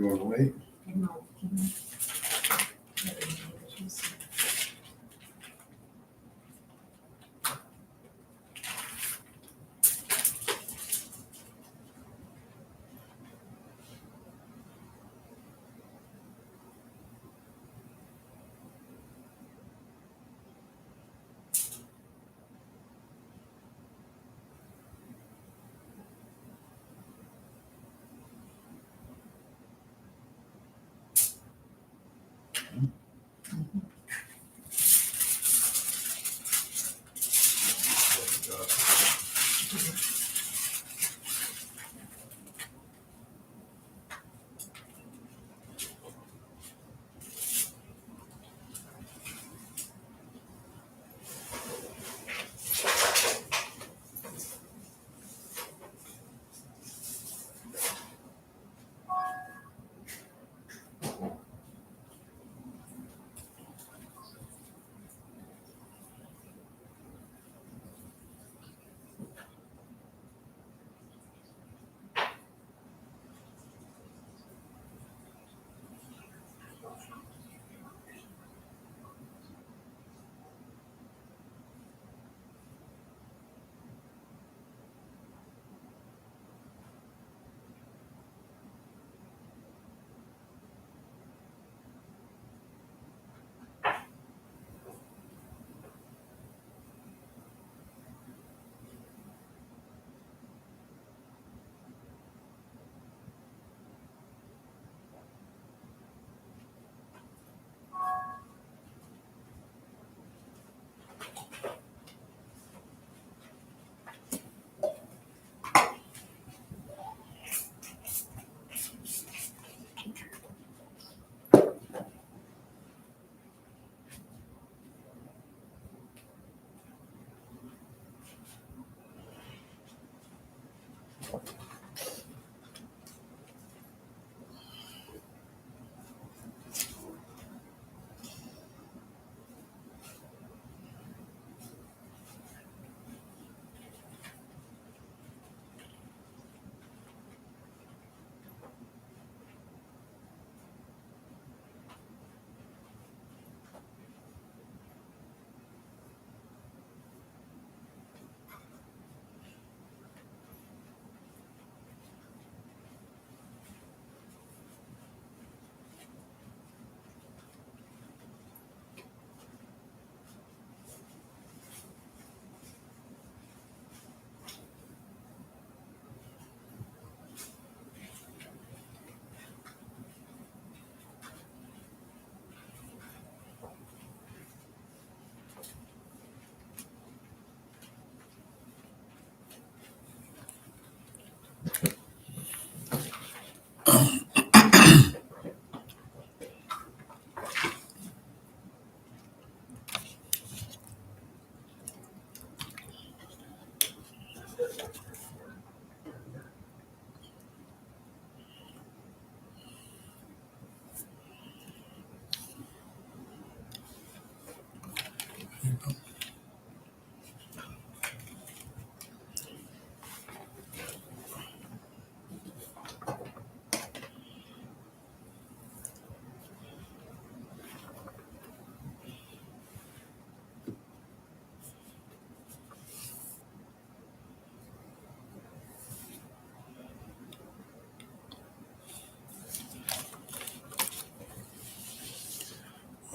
You want to wait? No.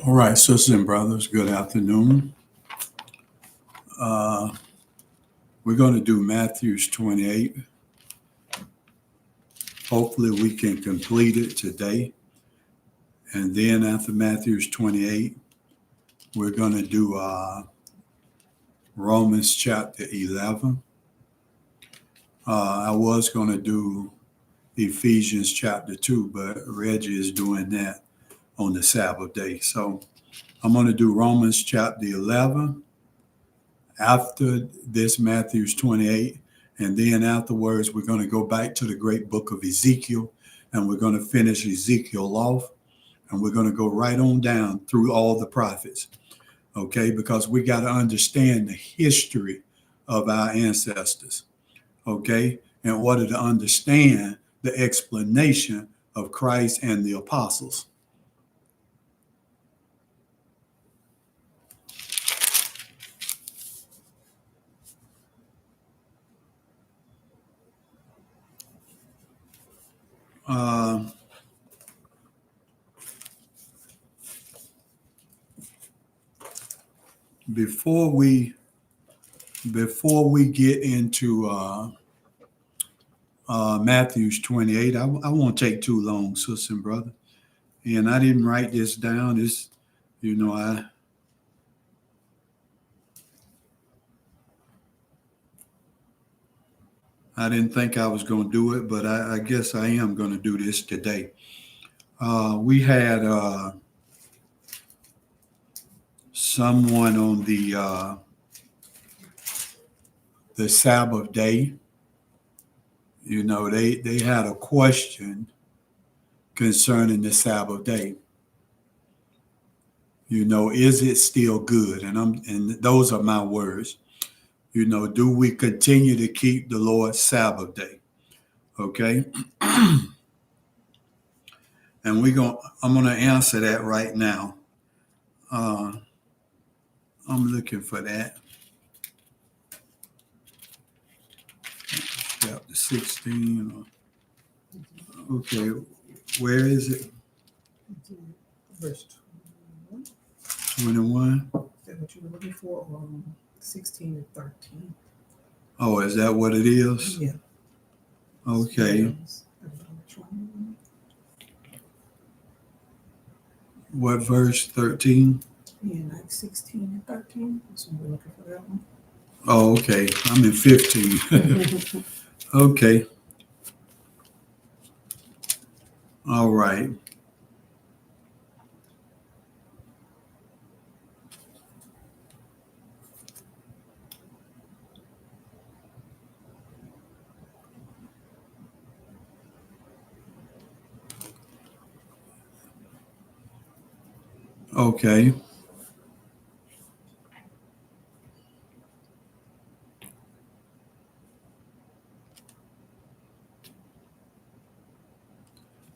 All right, sisters and brothers, good afternoon. We're going to do Matthew's 28. Hopefully we can complete it today. And then after Matthew's 28, we're going to do Romans chapter 11. I was going to do Ephesians chapter 2, but Reggie is doing that on the Sabbath day. So I'm going to do Romans chapter 11 after this Matthew's 28. And then afterwards, we're going to go back to the great book of Ezekiel, and we're going to finish Ezekiel off. And we're going to go right on down through all the prophets, okay? Because we got to understand the history of our ancestors, okay? In order to understand the explanation of Christ and the apostles. Before we get into Matthew's 28, I won't take too long, sister and brother. And I didn't write this down. This, I didn't think I was going to do it, but I guess I am going to do this today. We had someone on the Sabbath day. They had a question concerning the Sabbath day. Is it still good? And those are my words. Do we continue to keep the Lord's Sabbath day? Okay. And I'm going to answer that right now. I'm looking for that. Chapter 16. Okay. Where is it? Verse 21. Is that what you were looking for? 16 and 13. Oh, is that what it is? Yeah. Okay. What verse? 13? Yeah, like 16 and 13. So we're looking for that one. Oh, okay. I'm in 15. Okay. All right. Okay.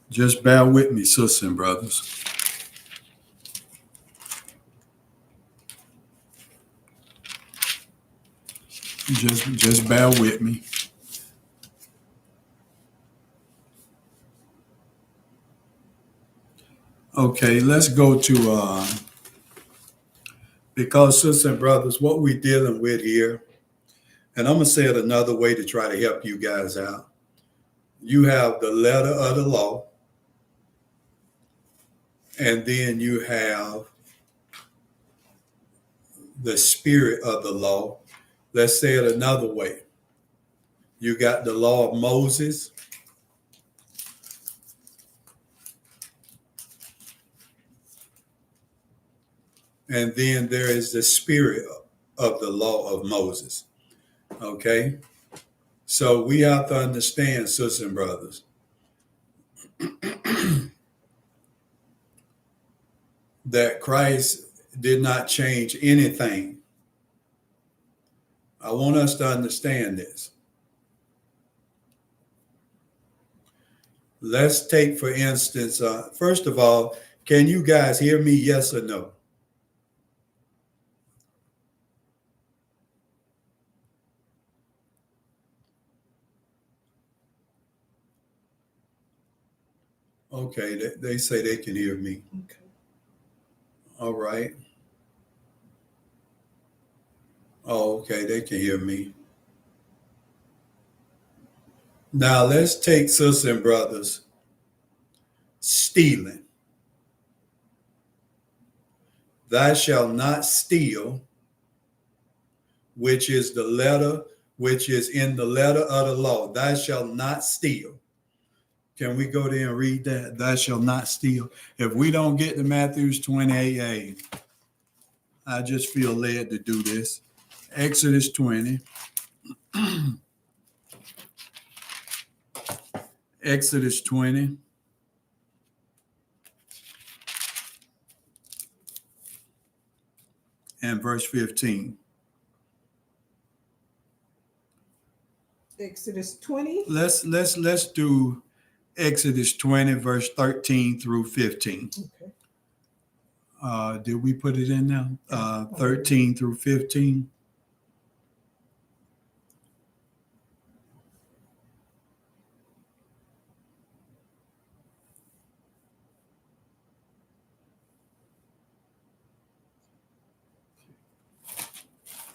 Just bear with me, sisters and brothers. Just bear with me. Okay, let's go to because, sisters and brothers, what we're dealing with here, and I'm going to say it another way to try to help you guys out. You have the letter of the law, and then you have the spirit of the law. Let's say it another way. You got the law of Moses, and then there is the spirit of the law of Moses. Okay? So we have to understand, sisters and brothers, that Christ did not change anything. I want us to understand this. Let's take, for instance, first of all, can you guys hear me? Yes or no? Okay, they say they can hear me. Okay. All right. Oh, okay, they can hear me. Now let's take, sisters and brothers, stealing. Thou shalt not steal, which is in the letter of the law. Thou shalt not steal. Can we go there and read that? Thou shalt not steal. If we don't get to Matthew's 28, I just feel led to do this. Exodus 20. Exodus 20. And verse 15. Exodus 20. Let's do Exodus 20, verse 13 through 15. Okay. Did we put it in now? 13 through 15.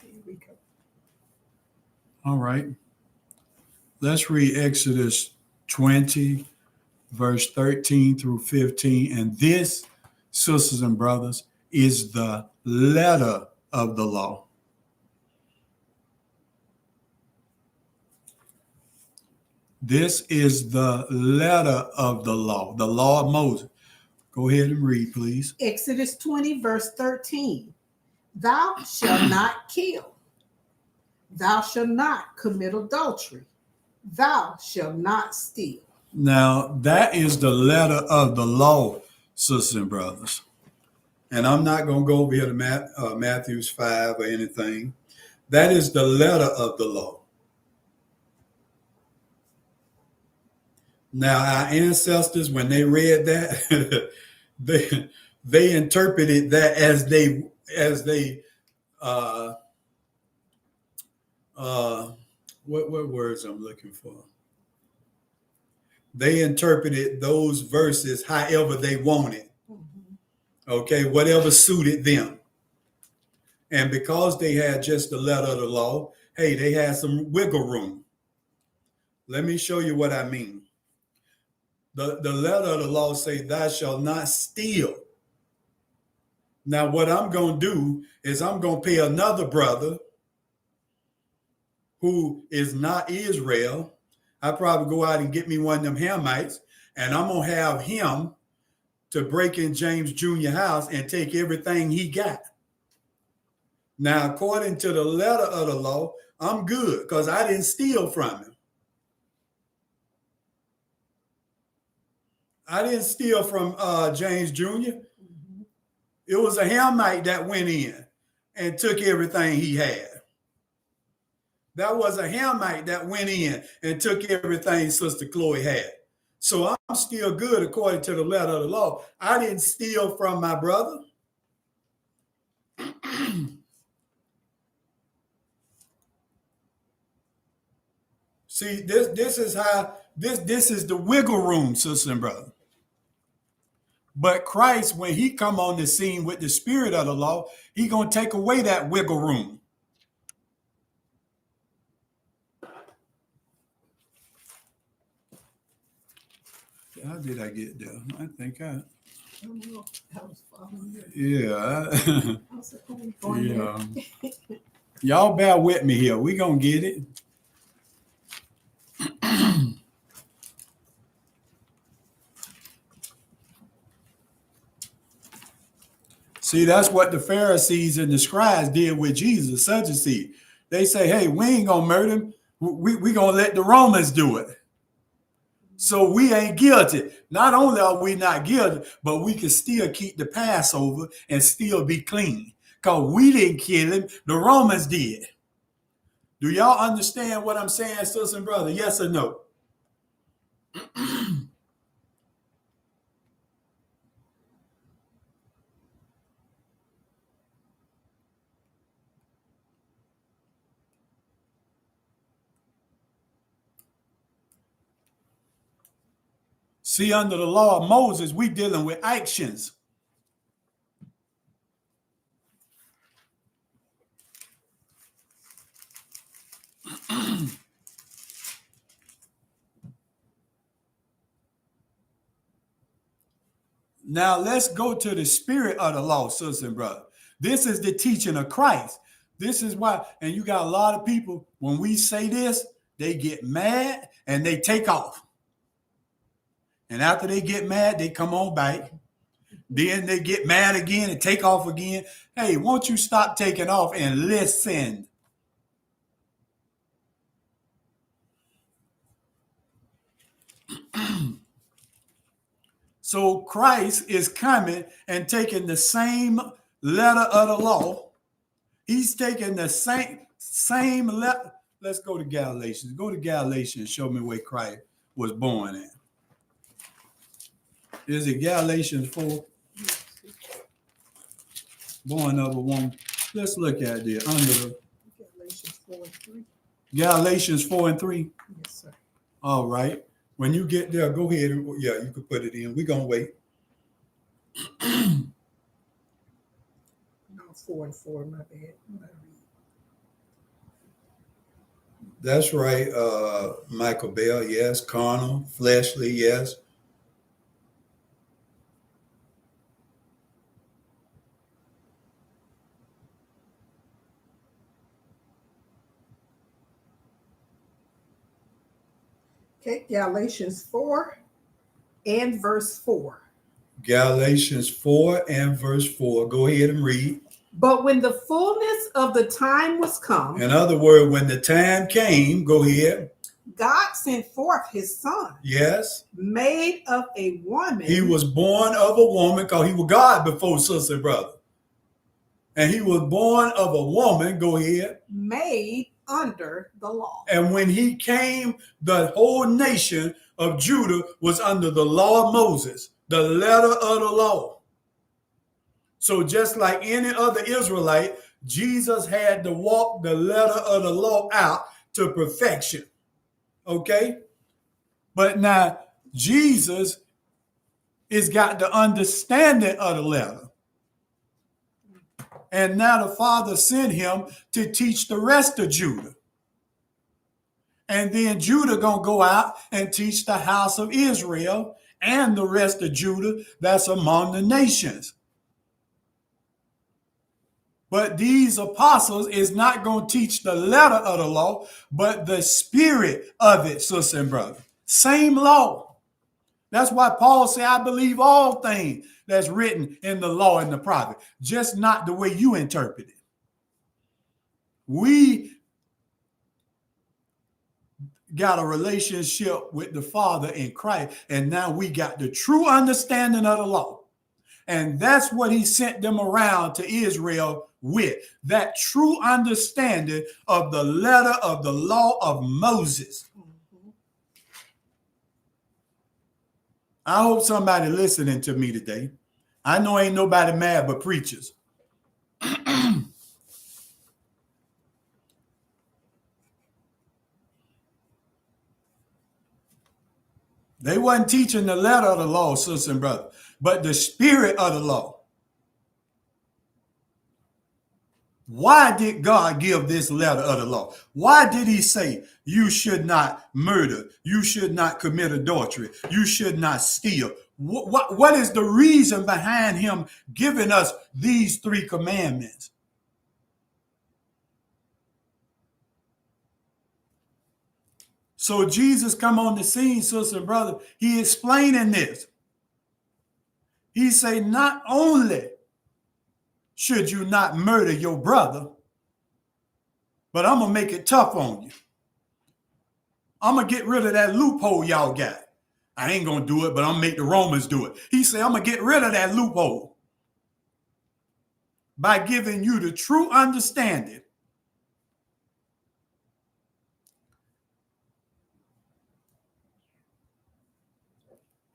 Here we go. All right. Let's read Exodus 20, verse 13 through 15. And this, sisters and brothers, is the letter of the law. This is the letter of the law of Moses. Go ahead and read, please. Exodus 20, verse 13. Thou shalt not kill. Thou shalt not commit adultery. Thou shalt not steal. Now, that is the letter of the law, sisters and brothers. And I'm not going to go over here to Matthew's 5 or anything. That is the letter of the law. Now, our ancestors, when they read that, they interpreted that as what words I'm looking for? They interpreted those verses however they wanted. Okay, whatever suited them. And because they had just the letter of the law, hey, they had some wiggle room. Let me show you what I mean. The letter of the law say, thou shalt not steal. Now, what I'm going to do is I'm going to pay another brother who is not Israel. I probably go out and get me one of them Hamites, and I'm going to have him to break in James Jr. house and take everything he got. Now, according to the letter of the law, I'm good because I didn't steal from him. I didn't steal from James Jr. It was a Hamite that went in and took everything he had. That was a Hamite that went in and took everything Sister Chloe had. So I'm still good according to the letter of the law. I didn't steal from my brother. See, this is how this is the wiggle room, sister and brother. But Christ, when he come on the scene with the spirit of the law, he gonna take away that wiggle room. How did I get there? I think I don't know. I was following you. Yeah. Y'all bear with me here. We gonna get it. See, that's what the Pharisees and the scribes did with Jesus, Sadducees. They say, hey, we ain't gonna murder him. We gonna let the Romans do it. So we ain't guilty. Not only are we not guilty, but we can still keep the Passover and still be clean. Because we didn't kill him, the Romans did. Do y'all understand what I'm saying, sisters and brothers? Yes or no? See, under the law of Moses, we dealing with actions. Now let's go to the spirit of the law, sisters and brothers. This is the teaching of Christ. This is why, and you got a lot of people, when we say this, they get mad and they take off. And after they get mad, they come on back. Then they get mad again and take off again. Hey, won't you stop taking off and listen? So Christ is coming and taking the same letter of the law. He's taking the same letter. Let's go to Galatians. Go to Galatians and show me where Christ was born at. Is it Galatians 4? Born of a woman. Let's look at it. Under Galatians 4:3. Galatians 4:3. Yes, sir. All right. When you get there, go ahead. Yeah, you can put it in. We're going to wait. No, 4:4, my bad. That's right, Michael Bell. Yes. Carnal, fleshly. Yes. Okay, Galatians 4 and verse 4. Galatians 4 and verse 4. Go ahead and read. But when the fullness of the time was come, In other words, when the time came, go ahead. God sent forth his son, Yes. made of a woman. He was born of a woman because he was God before, sister and brother. And he was born of a woman, go ahead. Made under the law. And when he came, the whole nation of Judah was under the law of Moses, the letter of the law. So just like any other Israelite, Jesus had to walk the letter of the law out to perfection. Okay? But now Jesus has got the understanding of the letter. And now the Father sent him to teach the rest of Judah. And then Judah going to go out and teach the house of Israel and the rest of Judah that's among the nations. But these apostles is not going to teach the letter of the law, but the spirit of it, sister and brother. Same law. That's why Paul said, I believe all things that's written in the law and the prophet, just not the way you interpret it. We got a relationship with the Father in Christ, and now we got the true understanding of the law. And that's what he sent them around to Israel with, that true understanding of the letter of the law of Moses. I hope somebody listening to me today. I know ain't nobody mad but preachers. They wasn't teaching the letter of the law, sister and brother, but the spirit of the law. Why did God give this letter of the law? Why did he say you should not murder? You should not commit adultery. You should not steal. What is the reason behind him giving us these 3 commandments? So Jesus come on the scene, sister and brother. He explaining this. He say not only should you not murder your brother, but I'm going to make it tough on you. I'm going to get rid of that loophole y'all got. I ain't going to do it, but I'm going to make the Romans do it. He said, I'm going to get rid of that loophole by giving you the true understanding.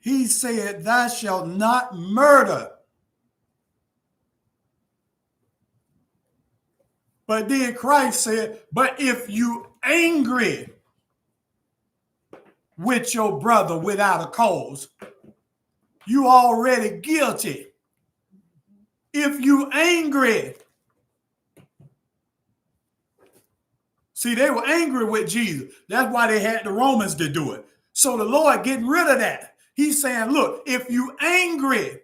He said, thou shalt not murder. But then Christ said, but if you angry with your brother without a cause, you already guilty. If you angry. See, they were angry with Jesus. That's why they had the Romans to do it. So the Lord getting rid of that. He's saying, look, if you angry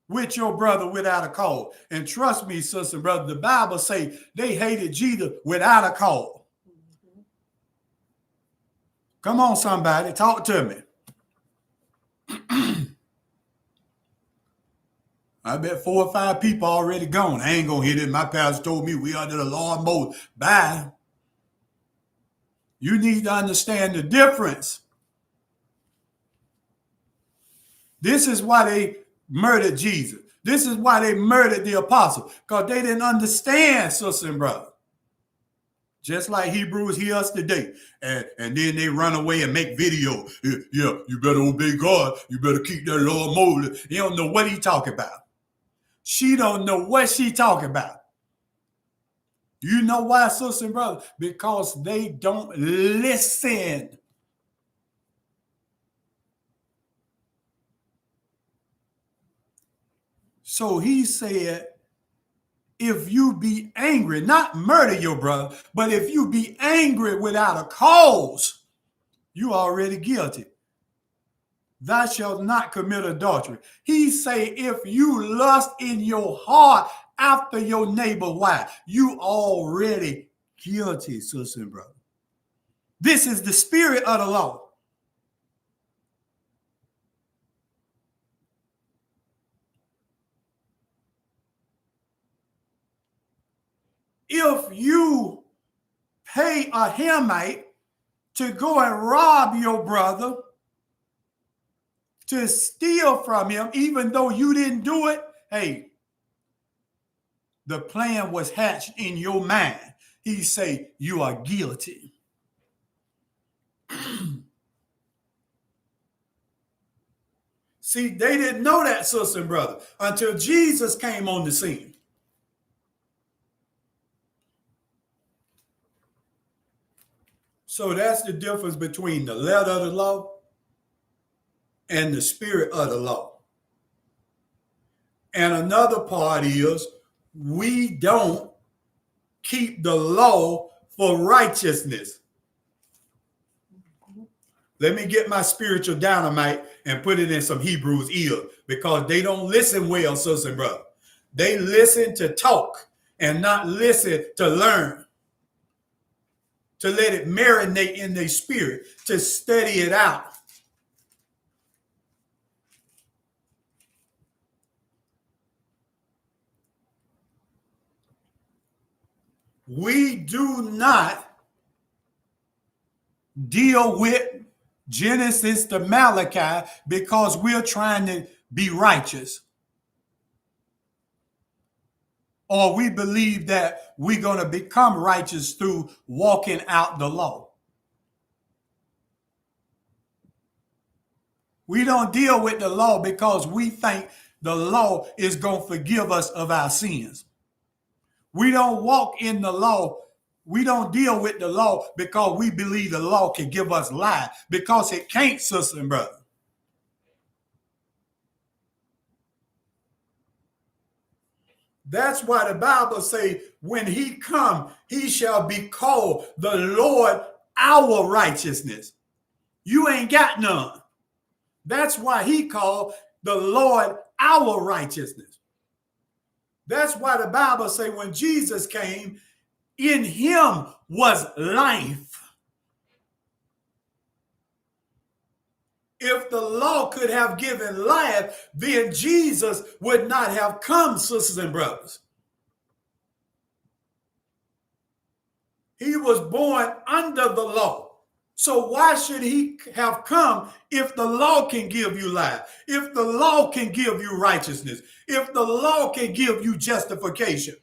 with your brother without a cause, and trust me, sister and brother, the Bible say they hated Jesus without a cause. Come on, somebody, talk to me. I bet 4 or 5 people already gone. I ain't gonna hit it. My pastor told me we under the law of Moses. Bye. You need to understand the difference. This is why they murdered Jesus. This is why they murdered the apostle, because they didn't understand, sister and brother. Just like Hebrews hear us today. And then they run away and make video. Yeah, you better obey God. You better keep that law of Moses. You don't know what he talking about. She don't know what she talking about. You know why, sister and brother? Because they don't listen. So he said, if you be angry, not murder your brother, but if you be angry without a cause, you already guilty. Thou shalt not commit adultery. He say, if you lust in your heart after your neighbor's wife, you already guilty, sister and brother. This is the spirit of the law. If you pay a Hamite to go and rob your brother, to steal from him, even though you didn't do it, hey, the plan was hatched in your mind. He say, you are guilty. See, they didn't know that, sister and brother, until Jesus came on the scene. So that's the difference between the letter of the law and the spirit of the law. And another part is, we don't keep the law for righteousness. Let me get my spiritual dynamite and put it in some Hebrews' ear, because they don't listen well, sister and brother. They listen to talk and not listen to learn, to let it marinate in their spirit, to study it out. We do not deal with Genesis to Malachi because we're trying to be righteous. Or we believe that we're going to become righteous through walking out the law. We don't deal with the law because we think the law is going to forgive us of our sins. We don't walk in the law. We don't deal with the law because we believe the law can give us life, because it can't, sister and brother. That's why the Bible say, when he come, he shall be called the Lord our righteousness. You ain't got none. That's why he called the Lord our righteousness. That's why the Bible say, when Jesus came, in him was life. If the law could have given life, then Jesus would not have come, sisters and brothers. He was born under the law. So why should he have come if the law can give you life? If the law can give you righteousness? If the law can give you justification?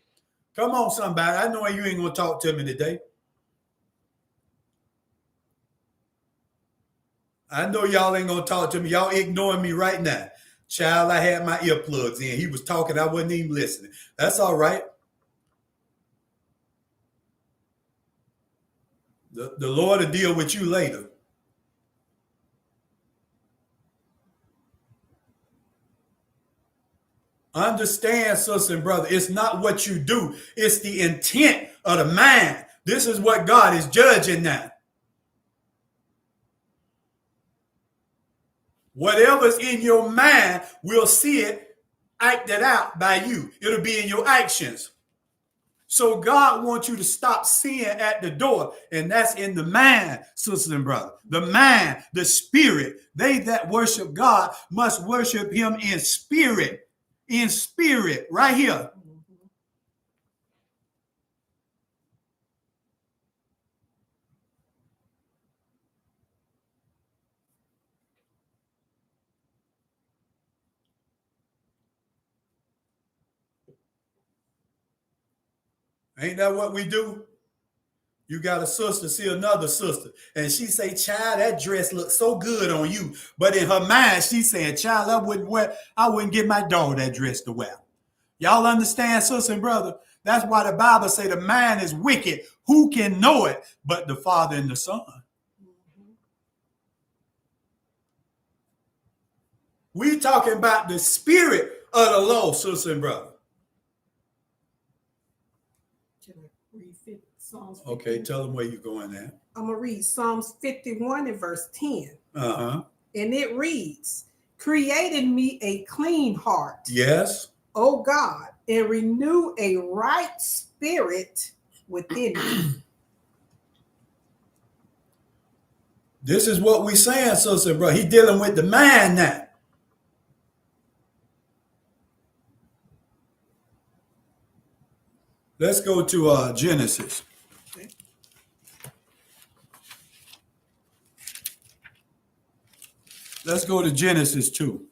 Come on, somebody. I know you ain't going to talk to me today. I know y'all ain't going to talk to me. Y'all ignoring me right now. Child, I had my earplugs in. He was talking. I wasn't even listening. That's all right. The Lord will deal with you later. Understand, sister and brother, it's not what you do. It's the intent of the mind. This is what God is judging now. Whatever's in your mind, we'll see it acted out by you. It'll be in your actions. So God wants you to stop sin at the door, and that's in the mind, sisters and brothers. The mind, the spirit. They that worship God must worship him in spirit. In spirit, right here. Ain't that what we do? You got a sister, see another sister, and she say, child, that dress looks so good on you. But in her mind, she's saying, child, I wouldn't give my daughter that dress to wear. Y'all understand, sister and brother? That's why the Bible say the mind is wicked. Who can know it but the Father and the Son? We talking about the spirit of the law, sister and brother. Can I read Psalms 51? Okay, tell them where you're going at. I'm going to read Psalms 51 and verse 10. Uh-huh. And it reads, create in me a clean heart, Yes. O God, and renew a right spirit within me. This is what we saying, sister and brother. He dealing with the mind now. Let's go to Genesis. Okay. Let's go to Genesis 2.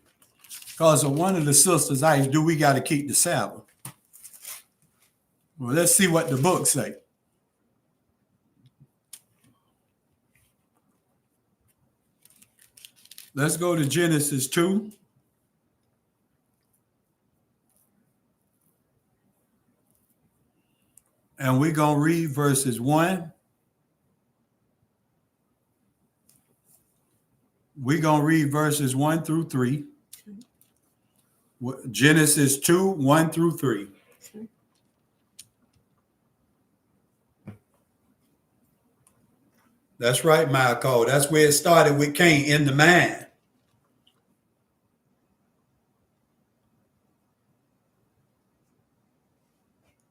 Because one of the sisters asked, do we got to keep the Sabbath? Well, let's see what the book say. Let's go to Genesis 2. And we're going to read verses 1. We're going to read verses 1 through 3. Genesis 2, 1 through 3. That's right, Michael. That's where it started with Cain, in the mind.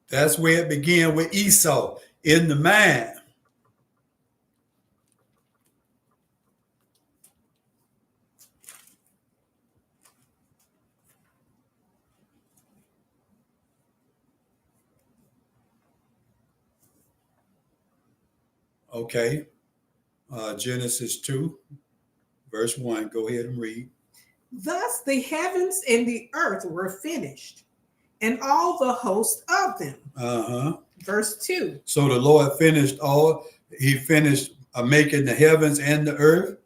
That's where it began with Esau, in the mind. Okay. Genesis 2, verse 1. Go ahead and read. Thus the heavens and the earth were finished, and all the host of them. Uh-huh. Verse 2. So the Lord finished making the heavens and the earth.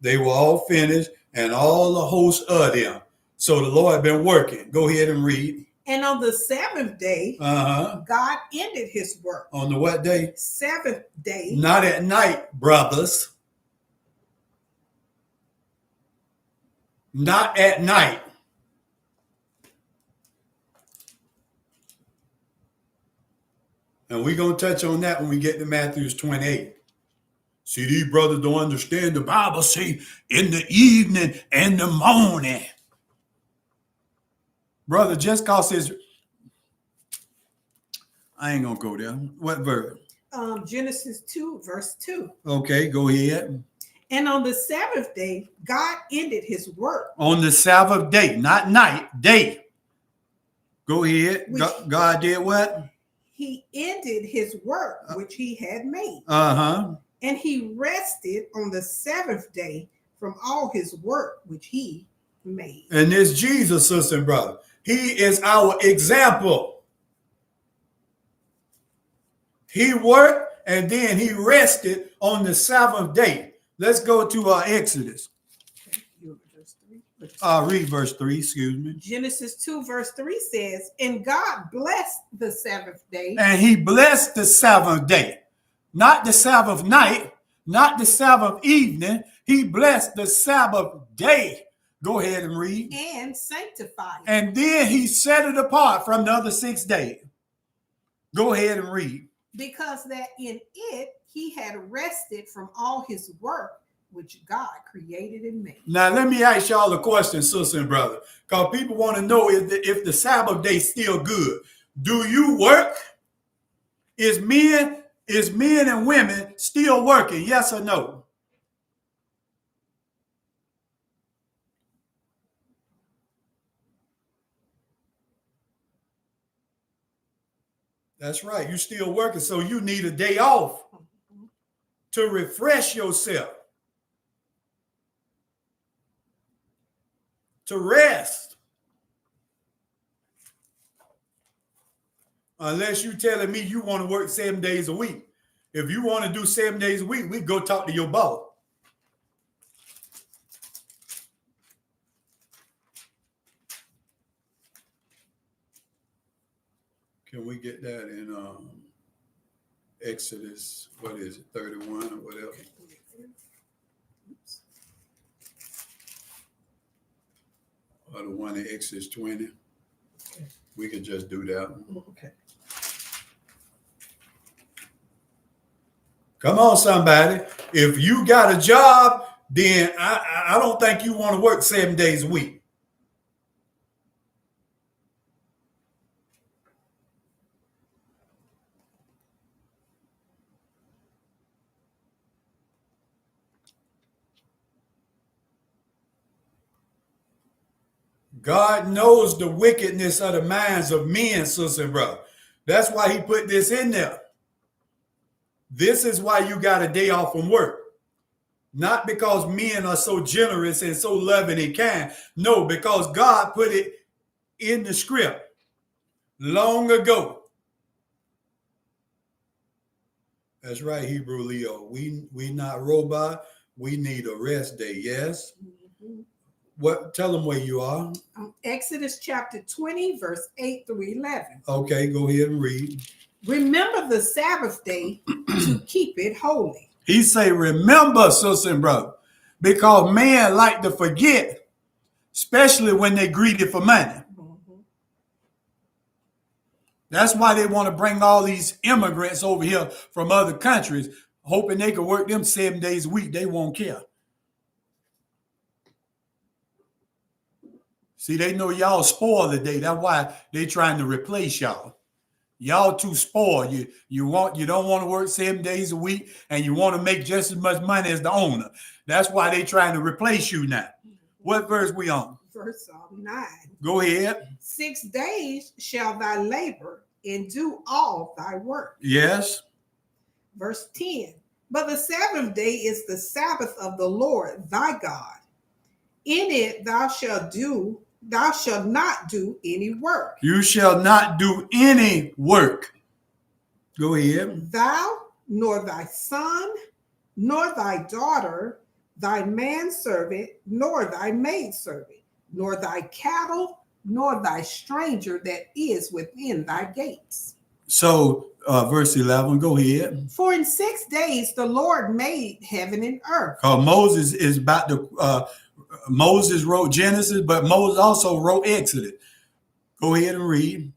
They were all finished, and all the hosts of them. So the Lord been working. Go ahead and read. And on the seventh day, God ended his work. On the what day? Seventh day. Not at night, brothers. Not at night. And we're going to touch on that when we get to Matthew 28. See, these brothers don't understand the Bible say in the evening and the morning. Brother, just cause it's, I ain't going to go there. What verse? Genesis 2, verse 2. Okay, go ahead. And on the seventh day, God ended his work. On the Sabbath day, not night, day. Go ahead. God did what? He ended his work which he had made. Uh-huh. And he rested on the seventh day from all his work which he made. And this Jesus, sister and brother, he is our example. He worked and then he rested on the seventh day. Let's go to Exodus. Read verse 3, excuse me. Genesis 2, verse 3 says, and God blessed the seventh day. And he blessed the seventh day. Not the Sabbath night, not the Sabbath evening. He blessed the Sabbath day. Go ahead and read. And sanctified it. And then he set it apart from the other 6 days. Go ahead and read. Because that in it he had rested from all his work which God created and made. Now, let me ask y'all a question, sister and brother, because people want to know if the Sabbath day is still good. Do you work? Is men and women still working? Yes or no? That's right. You still working, so you need a day off to refresh yourself, to rest. Unless you're telling me you want to work 7 days a week. If you want to do 7 days a week, we go talk to your boss. Can we get that in Exodus, what is it, 31 or whatever? Or the one in Exodus 20? Okay. We could just do that one. Okay. Come on, somebody. If you got a job, then I don't think you want to work 7 days a week. God knows the wickedness of the minds of men, sister and brother. That's why he put this in there. This is why you got a day off from work. Not because men are so generous and so loving and kind. No, because God put it in the script long ago. That's right, Hebrew Leo. We not robot. We need a rest day. Yes. Mm-hmm. What? Tell them where you are. Exodus chapter 20, verse 8 through 11. Okay, go ahead and read. Remember the Sabbath day to keep it holy. He say, remember, sister and brother, because men like to forget, especially when they greedy for money. Mm-hmm. That's why they want to bring all these immigrants over here from other countries, hoping they can work them 7 days a week. They won't care. See, they know y'all spoil the day. That's why they trying to replace y'all. Y'all too spoiled. You don't want to work 7 days a week, and you want to make just as much money as the owner. That's why they trying to replace you now. What verse we on? Verse 9. Go ahead. 6 days shall thy labor and do all thy work. Yes. Verse 10. But the seventh day is the Sabbath of the Lord thy God. In it thou shalt not do any work. You shall not do any work. Go ahead. Thou, nor thy son, nor thy daughter, thy manservant, nor thy maidservant, nor thy cattle, nor thy stranger that is within thy gates. So, verse 11, go ahead. For in 6 days the Lord made heaven and earth. Moses is about to... Moses wrote Genesis, but Moses also wrote Exodus. Go ahead and read.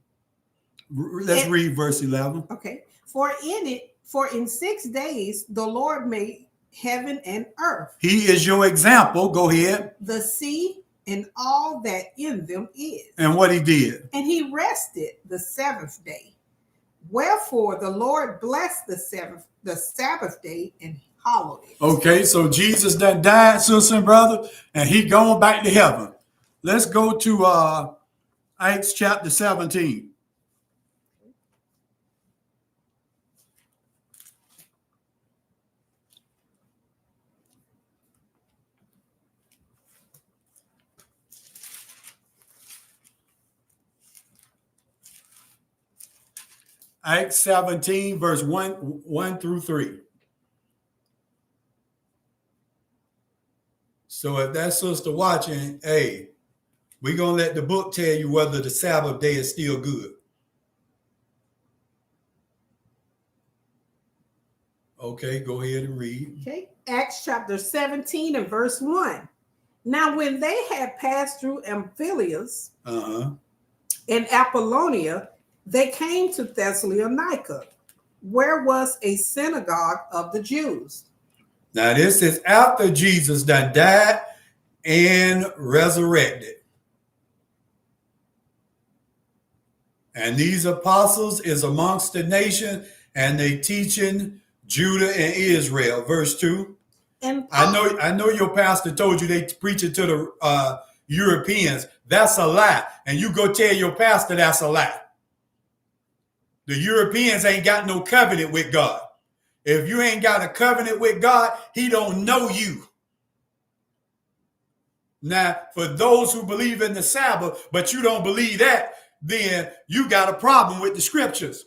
Let's read verse 11. Okay. For in 6 days the Lord made heaven and earth. He is your example. Go ahead. The sea and all that in them is. And what he did. And he rested the seventh day. Wherefore the Lord blessed the Sabbath day and hallowed it. Okay, so Jesus done died, sister and brother, and he going back to heaven. Let's go to Acts chapter 17. Acts 17, verse 1 through 3. So if that sister watching, hey, we're going to let the book tell you whether the Sabbath day is still good. Okay, go ahead and read. Okay, Acts chapter 17 and verse 1. Now when they had passed through Amphipolis and Apollonia, they came to Thessalonica, where was a synagogue of the Jews. Now this is after Jesus that died and resurrected. And these apostles is amongst the nation, and they teaching Judah and Israel. Verse 2. And I know your pastor told you they preaching to the Europeans. That's a lie. And you go tell your pastor that's a lie. The Europeans ain't got no covenant with God. If you ain't got a covenant with God, he don't know you. Now, for those who believe in the Sabbath, but you don't believe that, then you got a problem with the scriptures.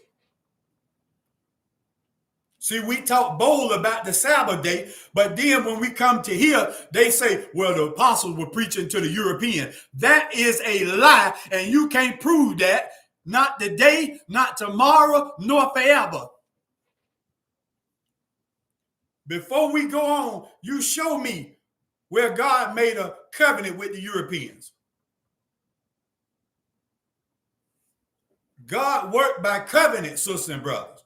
See, we talk bold about the Sabbath day, but then when we come to here, they say, well, the apostles were preaching to the European. That is a lie, and you can't prove that. Not today, not tomorrow, nor forever. Before we go on, you show me where God made a covenant with the Europeans. God worked by covenant, sisters and brothers.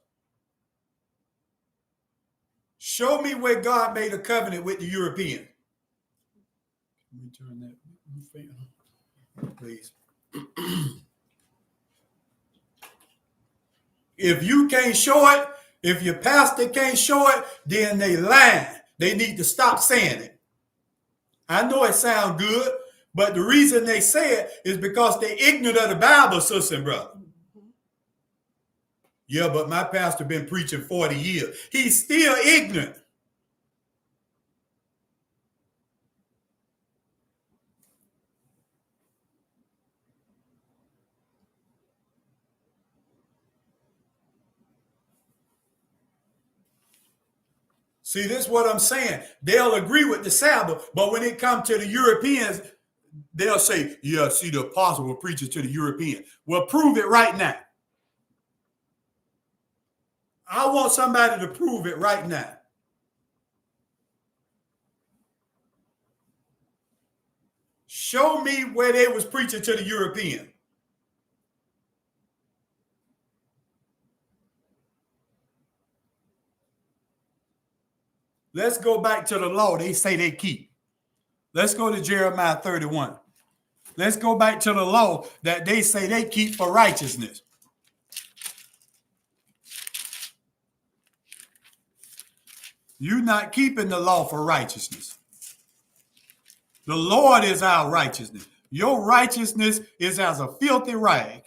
Show me where God made a covenant with the European. Let me turn that, please. If you can't show it, if your pastor can't show it, then they lying. They need to stop saying it. I know it sounds good, but the reason they say it is because they're ignorant of the Bible, sister and brother. Yeah, but my pastor been preaching 40 years. He's still ignorant. See, this is what I'm saying. They'll agree with the Sabbath, but when it comes to the Europeans, they'll say, yeah, see, the apostle will preach it to the European. Well, prove it right now. I want somebody to prove it right now. Show me where they was preaching to the European. Let's go back to the law they say they keep. Let's go to Jeremiah 31. Let's go back to the law that they say they keep for righteousness. You're not keeping the law for righteousness. The Lord is our righteousness. Your righteousness is as a filthy rag.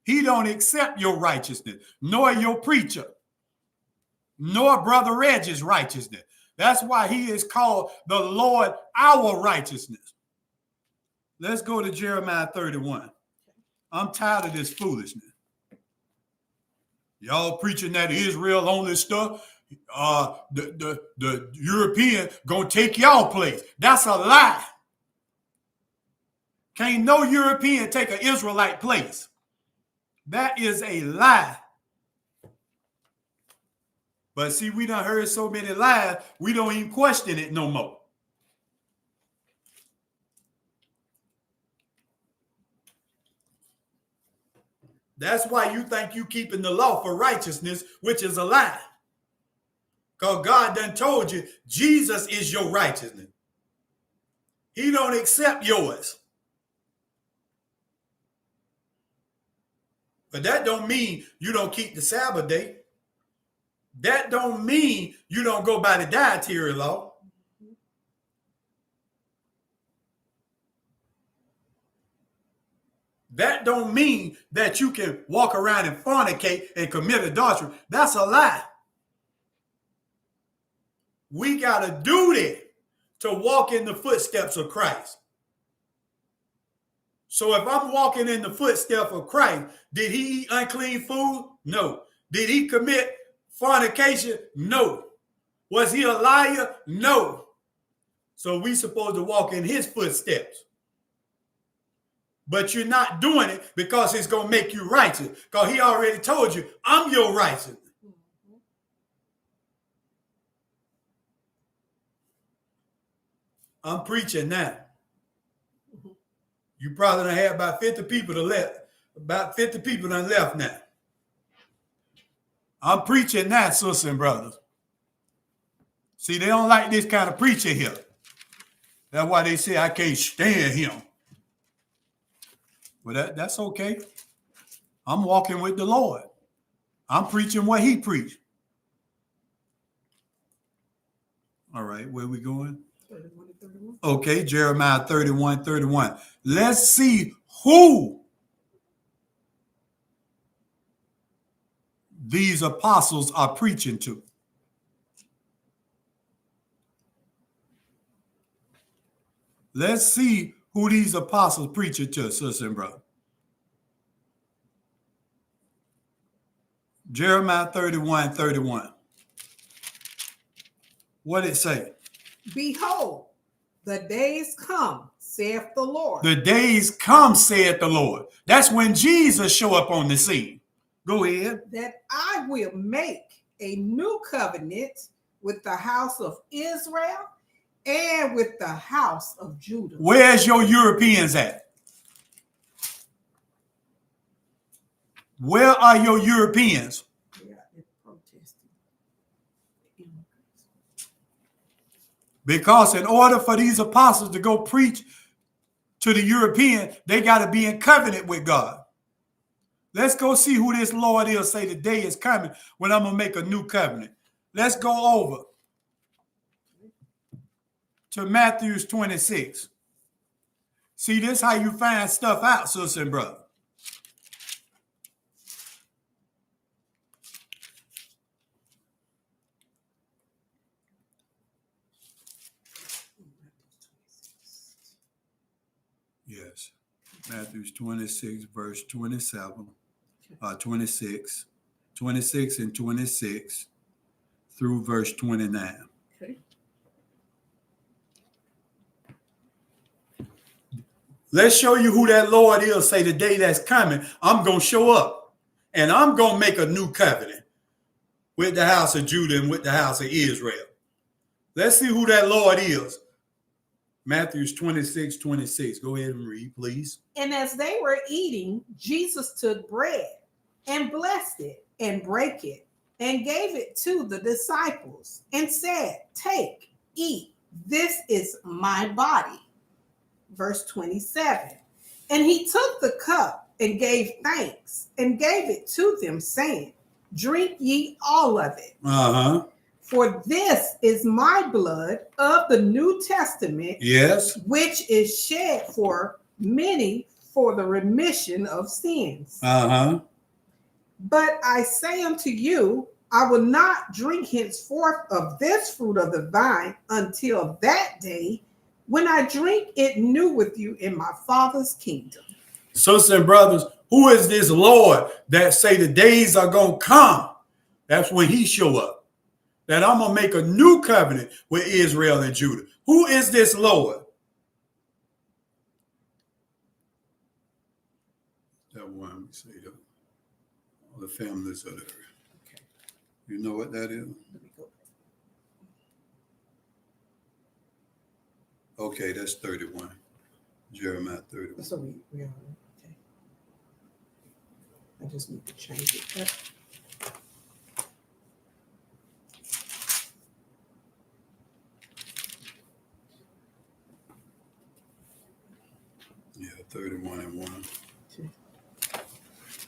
He don't accept your righteousness, nor your preacher, nor Brother Reggie's righteousness. That's why he is called the Lord our righteousness. Let's go to Jeremiah 31. I'm tired of this foolishness. Y'all preaching that Israel only stuff. The European gonna take y'all place. That's a lie. Can't no European take an Israelite place. That is a lie. But see, we done heard so many lies, we don't even question it no more. That's why you think you keeping the law for righteousness, which is a lie. Because God done told you Jesus is your righteousness. He don't accept yours. But that don't mean you don't keep the Sabbath day. That don't mean you don't go by the dietary law. That don't mean that you can walk around and fornicate and commit adultery. That's a lie. We got a duty to walk in the footsteps of Christ. So if I'm walking in the footsteps of Christ, did he eat unclean food? No. Did he commit fornication? No. Was he a liar? No. So we supposed to walk in his footsteps. But you're not doing it because it's going to make you righteous. Because he already told you, I'm your righteousness. I'm preaching now. You probably done had about 50 people to left. About 50 people done left now. I'm preaching now, sisters and brothers. See, they don't like this kind of preacher here. That's why they say I can't stand him. But that's okay. I'm walking with the Lord. I'm preaching what he preached. All right, where we going? 31. Okay, Jeremiah 31. Let's see who these apostles are preaching to. Let's see who these apostles preaching to, sister and brother. Jeremiah 31:31. What did it say? Behold, the days come, saith the Lord. The days come, saith the Lord. That's when Jesus show up on the scene. Go ahead. That I will make a new covenant with the house of Israel and with the house of Judah. Where's your Europeans at? Where are your Europeans? They are protesting. Because in order for these apostles to go preach to the European, they got to be in covenant with God. Let's go see who this Lord is. Say the day is coming when I'm going to make a new covenant. Let's go over to Matthew 26. See, this is how you find stuff out, sister and brother. Yes. Matthew 26, verse 27, 26 and 26 through verse 29. Okay. Let's show you who that Lord is. Say the day that's coming, I'm going to show up and I'm going to make a new covenant with the house of Judah and with the house of Israel. Let's see who that Lord is. Matthew 26:26. Go ahead and read, please. And as they were eating, Jesus took bread and blessed it and brake it and gave it to the disciples and said, take, eat, this is my body. Verse 27. And he took the cup and gave thanks and gave it to them, saying, drink ye all of it. For this is my blood of the New Testament, yes, which is shed for many for the remission of sins. But I say unto you, I will not drink henceforth of this fruit of the vine until that day when I drink it new with you in my Father's kingdom. Sisters and brothers, who is this Lord that say the days are going to come? That's when he show up. That I'm going to make a new covenant with Israel and Judah. Who is this Lord? That one, we say that all the families are there. Okay. You know what that is? Let me go. Okay, that's 31. Jeremiah 31. So we are, okay. I just need to change it up. Yeah, 31 and 1. Okay.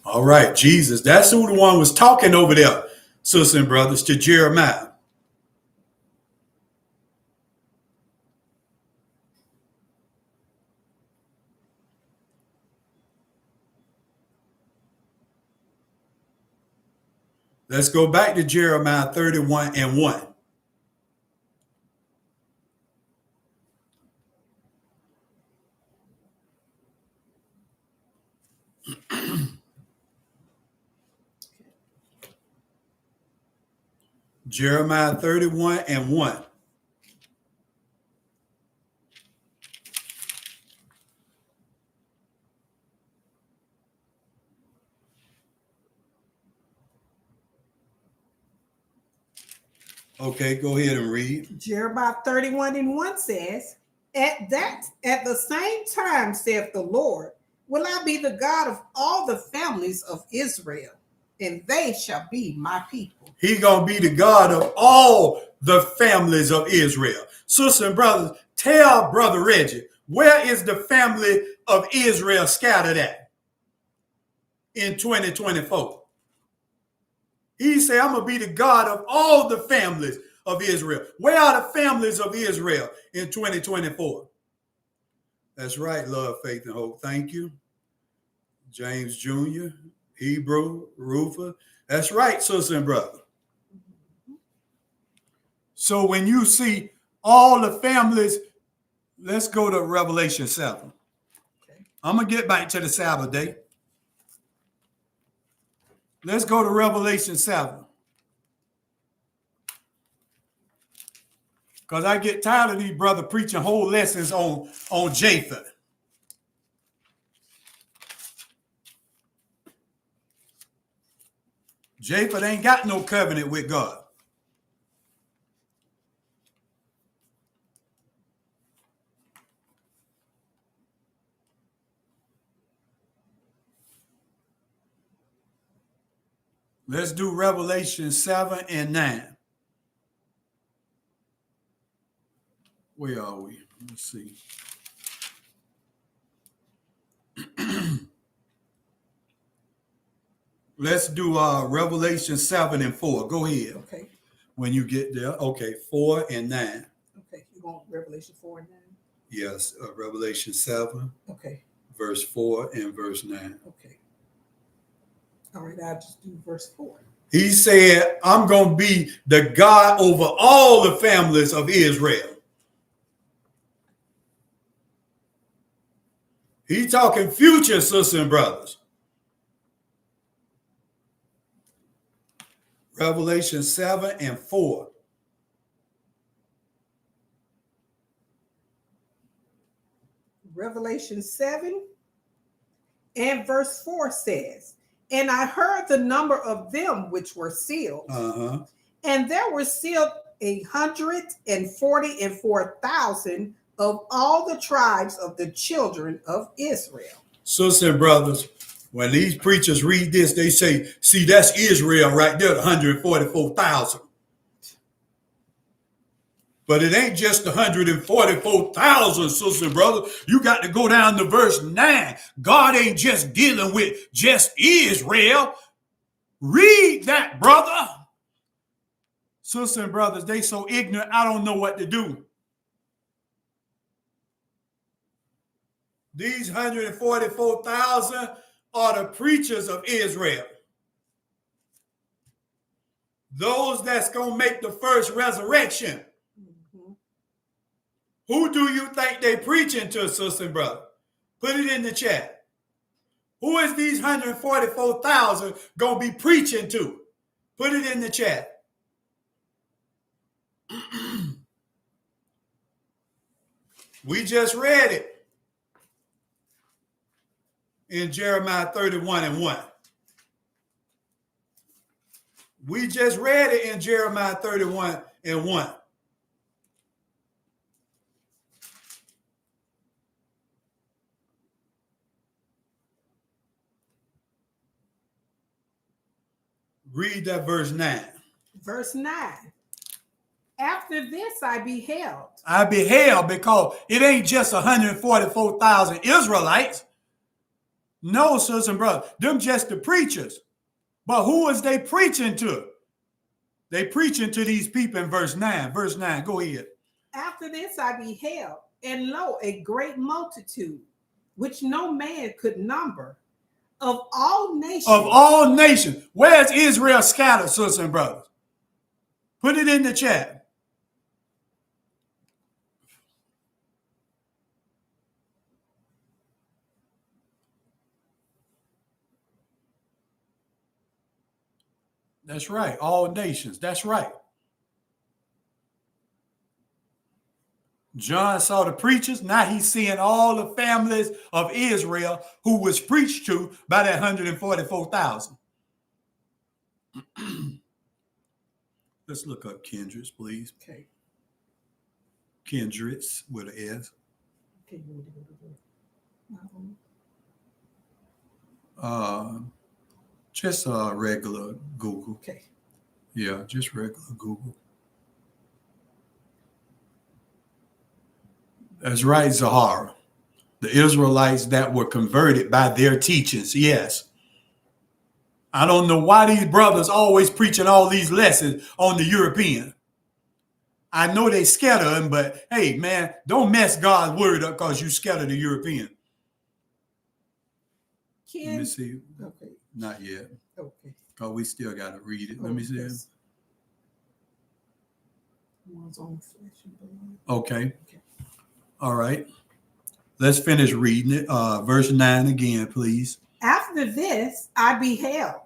All right, Jesus. That's who the one was talking over there, sisters and brothers, to Jeremiah. Let's go back to Jeremiah 31 and 1. Jeremiah 31 and 1. Okay, go ahead and read. Jeremiah 31 and 1 says, at the same time, saith the Lord, will I be the God of all the families of Israel, and they shall be my people. He gonna be the God of all the families of Israel. Sisters and brothers, tell Brother Reggie, where is the family of Israel scattered at in 2024? He said, I'm going to be the God of all the families of Israel. Where are the families of Israel in 2024? That's right, love, faith, and hope. Thank you. James Jr., Hebrew, Rufa. That's right, sister and brother. So when you see all the families, let's go to Revelation 7. Okay. I'm going to get back to the Sabbath day. Let's go to Revelation 7. Because I get tired of these brothers preaching whole lessons on Japheth. Japheth ain't got no covenant with God. Let's do Revelation 7 and 9. Where are we? Let's see. Let's do Revelation 7 and 4. Go ahead. Okay. When you get there. Okay, 4 and 9. Okay, you want Revelation 4 and 9? Yes, Revelation 7. Okay. Verse 4 and verse 9. Okay. All right, I'll just do verse 4. He said, I'm going to be the God over all the families of Israel. He's talking future, sisters and brothers. Revelation 7 and 4. Revelation 7 and verse 4 says, and I heard the number of them which were sealed, and there were sealed 144,000 of all the tribes of the children of Israel. Sisters and brothers, when these preachers read this, they say, see, that's Israel right there, 144,000. But it ain't just 144,000, sisters and brothers. You got to go down to verse 9. God ain't just dealing with just Israel. Read that, brother. Sisters and brothers, they so ignorant, I don't know what to do. These 144,000 are the preachers of Israel. Those that's going to make the first resurrection. Who do you think they preaching to, sister and brother? Put it in the chat. Who is these 144,000 going to be preaching to? Put it in the chat. We just read it in Jeremiah 31 and 1. We just read it in Jeremiah 31 and 1. Read that verse 9. Verse 9. After this I beheld. I beheld, because it ain't just 144,000 Israelites. No, sisters and brothers, them just the preachers. But who is they preaching to? They preaching to these people in verse 9. Verse 9, go ahead. After this I beheld, and lo, a great multitude, which no man could number, of all nations. Of all nations. Where's Israel scattered, sisters and brothers? Put it in the chat. That's right. All nations. That's right. John saw the preachers. Now he's seeing all the families of Israel who was preached to by that 144,000. Let's look up kindreds, please. Okay. Kindreds with an S. Okay, you want to go to Just regular Google. Okay. Yeah, just regular Google. That's right, Zahara. The Israelites that were converted by their teachings, yes. I don't know why these brothers always preaching all these lessons on the European. I know they scared of him, but hey, man, don't mess God's word up because you scared of the European. Let me see. Okay. Not yet. Okay. Because we still got to read it. Let me see. Yes. One's on flesh and blood. Okay. All right. Let's finish reading it. Verse 9 again, please. After this I beheld,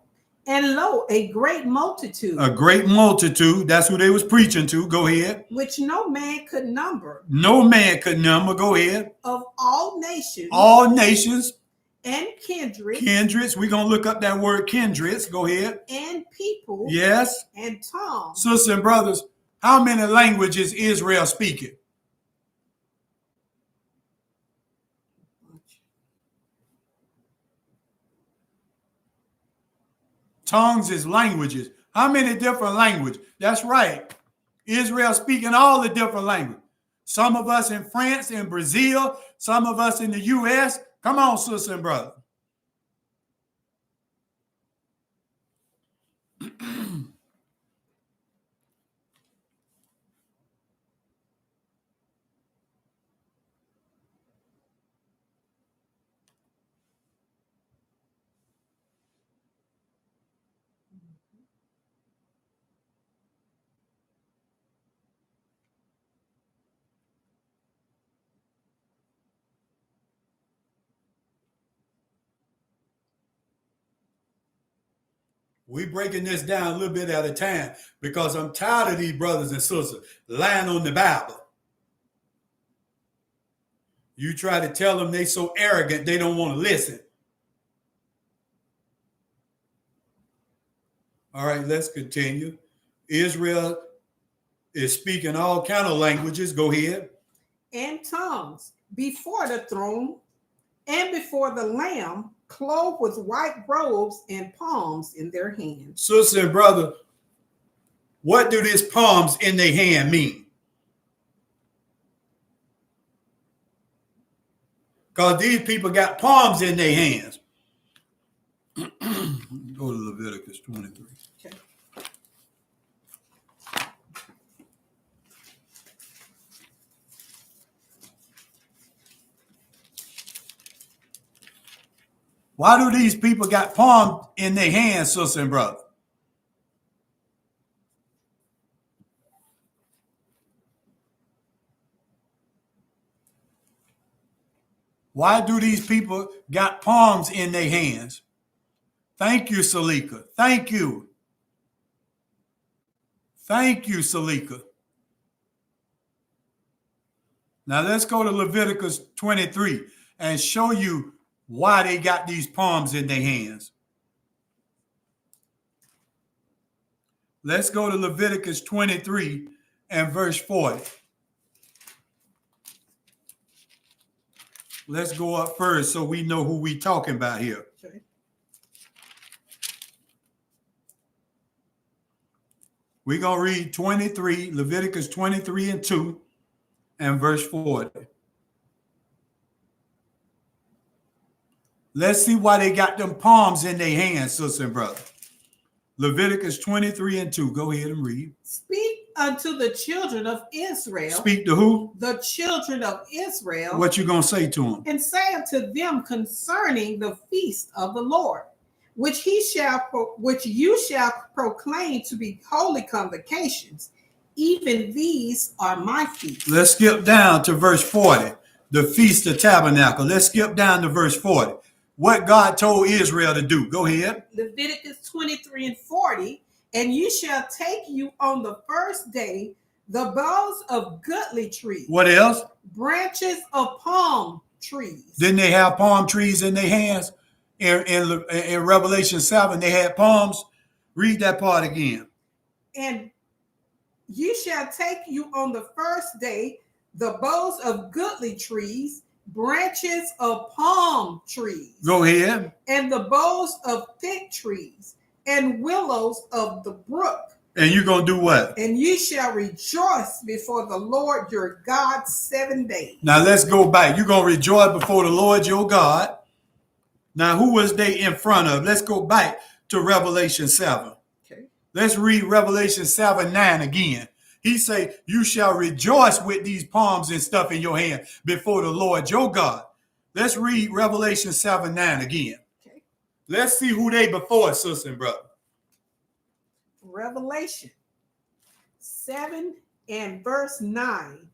And lo, a great multitude. A great multitude. That's who they was preaching to. Go ahead. Which no man could number. No man could number. Go ahead. Of all nations. All nations. And kindreds. Kindreds. We're going to look up that word kindreds. Go ahead. And people. Yes. And tongues. Sisters and brothers, how many languages Israel speaking? Tongues is languages. How many different languages? That's right. Israel speaking all the different languages. Some of us in France and Brazil, some of us in the U.S. Come on, sister and brother. We breaking this down a little bit at a time because I'm tired of these brothers and sisters lying on the Bible. You try to tell them they so arrogant they don't want to listen. All right, let's continue. Israel is speaking all kind of languages. Go ahead. And tongues before the throne and before the Lamb, clothed with white robes and palms in their hands. Sister and brother, what do these palms in their hand mean? Because these people got palms in their hands. Go to Leviticus 23. Okay. Why do these people got palms in their hands, sister and brother? Why do these people got palms in their hands? Thank you, Salika. Thank you. Thank you, Salika. Now let's go to Leviticus 23 and show you why they got these palms in their hands. Let's go to Leviticus 23 and verse 40. Let's go up first so we know who we talking about here. Okay. We're going to read 23, Leviticus 23 and 2 and verse 40. Let's see why they got them palms in their hands, sister and brother. Leviticus 23 and 2. Go ahead and read. Speak unto the children of Israel. Speak to who? The children of Israel. What you going to say to them? And say unto them concerning the feast of the Lord, which you shall proclaim to be holy convocations. Even these are my feasts. Let's skip down to verse 40. The Feast of Tabernacle. Let's skip down to verse 40. What God told Israel to do. Go ahead. Leviticus 23 and 40. And you shall take you on the first day the boughs of goodly trees. What else? Branches of palm trees. Didn't they have palm trees in their hands? In Revelation 7, they had palms. Read that part again. And you shall take you on the first day the boughs of goodly trees, branches of palm trees. Go ahead. And the boughs of thick trees, and willows of the brook. And you're going to do what? And you shall rejoice before the Lord your God 7 days. Now let's go back. You're going to rejoice before the Lord your God. Now who was they in front of? Let's go back to Revelation 7. Okay. Let's read Revelation 7:9 again. He say, you shall rejoice with these palms and stuff in your hand before the Lord your God. Let's read Revelation 7:9 again. Okay. Let's see who they before, sister and brother. Revelation 7 and verse 9.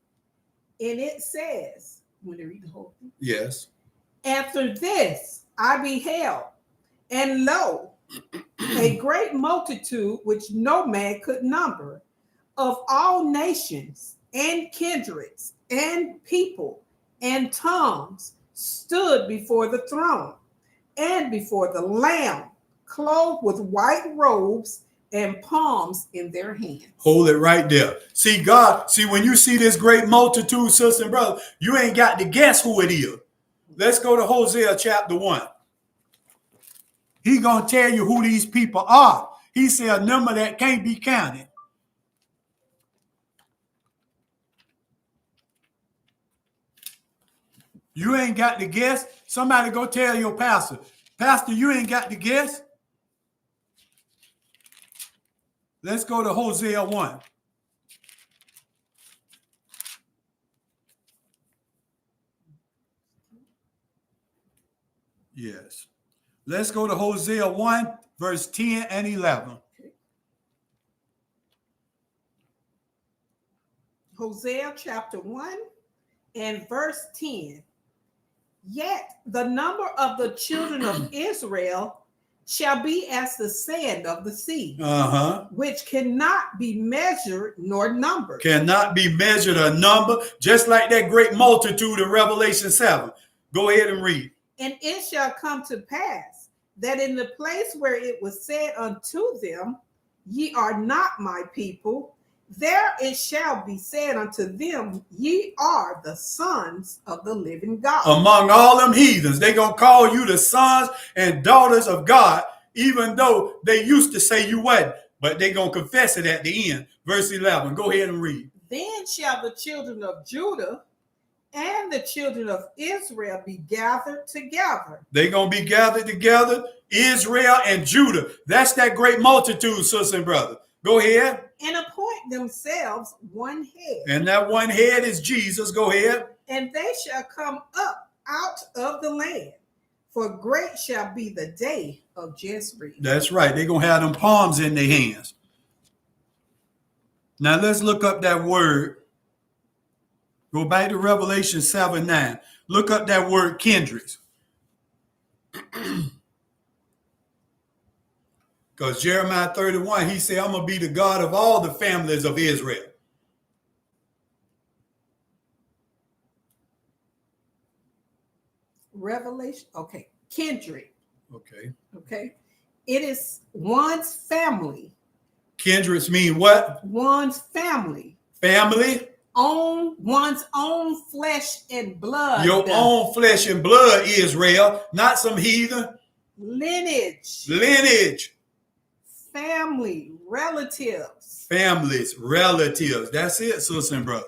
And it says, I'm going to read the whole thing. Yes. After this I beheld, and lo, a great multitude which no man could number, of all nations and kindreds and people and tongues, stood before the throne and before the Lamb, clothed with white robes and palms in their hands. Hold it right there. See, God, when you see this great multitude, sisters and brothers, you ain't got to guess who it is. Let's go to Hosea chapter 1. He going to tell you who these people are. He said a number that can't be counted. You ain't got to guess. Somebody go tell your pastor, Pastor, you ain't got to guess. Let's go to Hosea 1. Yes. Let's go to Hosea 1, verse 10 and 11. Hosea chapter 1 and verse 10. Yet the number of the children of Israel shall be as the sand of the sea, which cannot be measured nor numbered. Cannot be measured or numbered, just like that great multitude in Revelation 7. Go ahead and read. And it shall come to pass that in the place where it was said unto them, ye are not my people, there it shall be said unto them, ye are the sons of the living God. Among all them heathens, they going to call you the sons and daughters of God, even though they used to say you wasn't. But they going to confess it at the end. Verse 11, go ahead and read. Then shall the children of Judah and the children of Israel be gathered together. They're going to be gathered together, Israel and Judah. That's that great multitude, sisters and brothers. Go ahead. And appoint themselves one head. And that one head is Jesus. Go ahead. And they shall come up out of the land, for great shall be the day of Jezreel. That's right. They're going to have them palms in their hands. Now let's look up that word. Go back to Revelation 7:9. Look up that word kindreds. Because Jeremiah 31, he said, I'm going to be the God of all the families of Israel. Revelation, okay. Kindred. Okay. It is one's family. Kindreds mean what? One's family. Family? One's own flesh and blood. Your own flesh and blood, Israel, not some heathen. Lineage. Family, relatives. Families, relatives. That's it, sister and brother.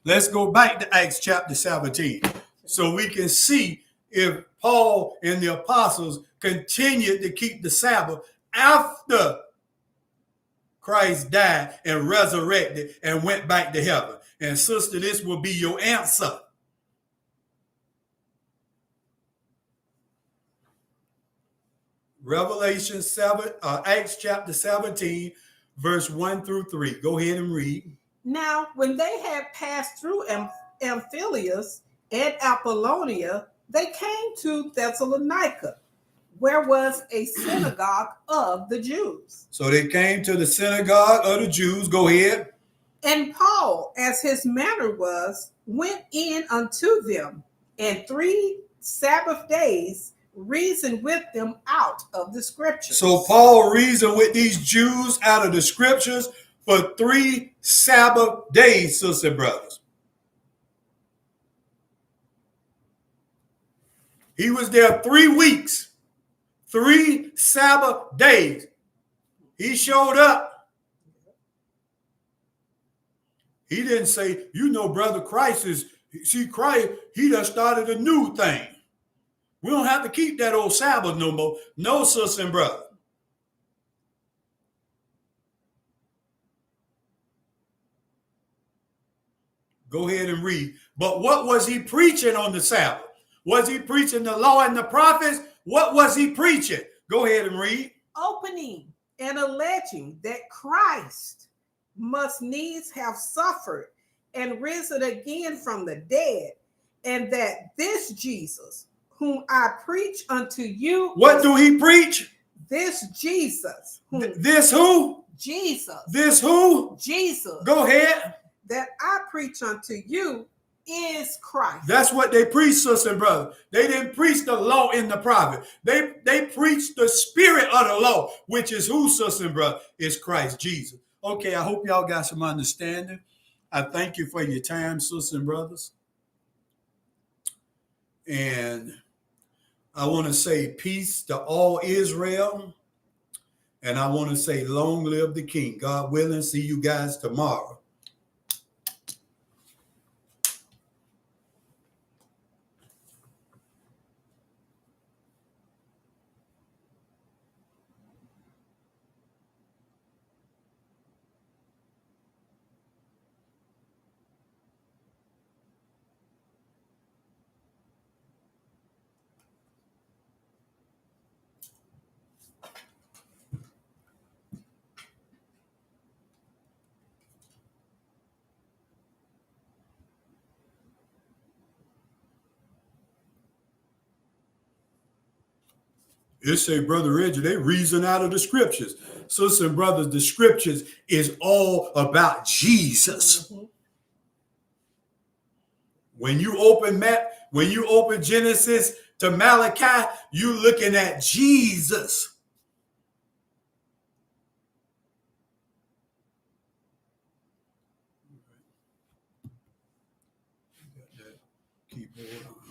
Let's go back to Acts chapter 17 so we can see if Paul and the apostles continued to keep the Sabbath after Christ died and resurrected and went back to heaven. And sister, this will be your answer. Revelation 7, Acts chapter 17, verse 1 through 3. Go ahead and read. Now, when they had passed through Amphipolis and Apollonia, they came to Thessalonica, where was a synagogue of the Jews. So they came to the synagogue of the Jews. Go ahead. And Paul, as his manner was, went in unto them, and 3 Sabbath days reasoned with them out of the scriptures. So Paul reasoned with these Jews out of the scriptures for 3 Sabbath days, sisters and brothers. He was there 3 weeks, 3 Sabbath days. He showed up. He didn't say, brother Christ Christ, he done started a new thing. We don't have to keep that old Sabbath no more. No, sister and brother. Go ahead and read. But what was he preaching on the Sabbath? Was he preaching the law and the prophets? What was he preaching? Go ahead and read. Opening and alleging that Christ must needs have suffered and risen again from the dead, and that this Jesus, whom I preach unto you. What do he preach? This Jesus. This who? Jesus. This who? Jesus. Go ahead. That I preach unto you is Christ. That's what they preach, sister and brother. They didn't preach the law in the prophet. They preached the spirit of the law, which is who, sister and brother? Is Christ Jesus. Okay, I hope y'all got some understanding. I thank you for your time, sisters and brothers. And I want to say peace to all Israel. And I want to say long live the King. God willing, see you guys tomorrow. It say, Brother Reggie, they reason out of the scriptures. Sisters and brothers, the scriptures is all about Jesus. Mm-hmm. When you open Genesis to Malachi, you looking at Jesus. Keep going on.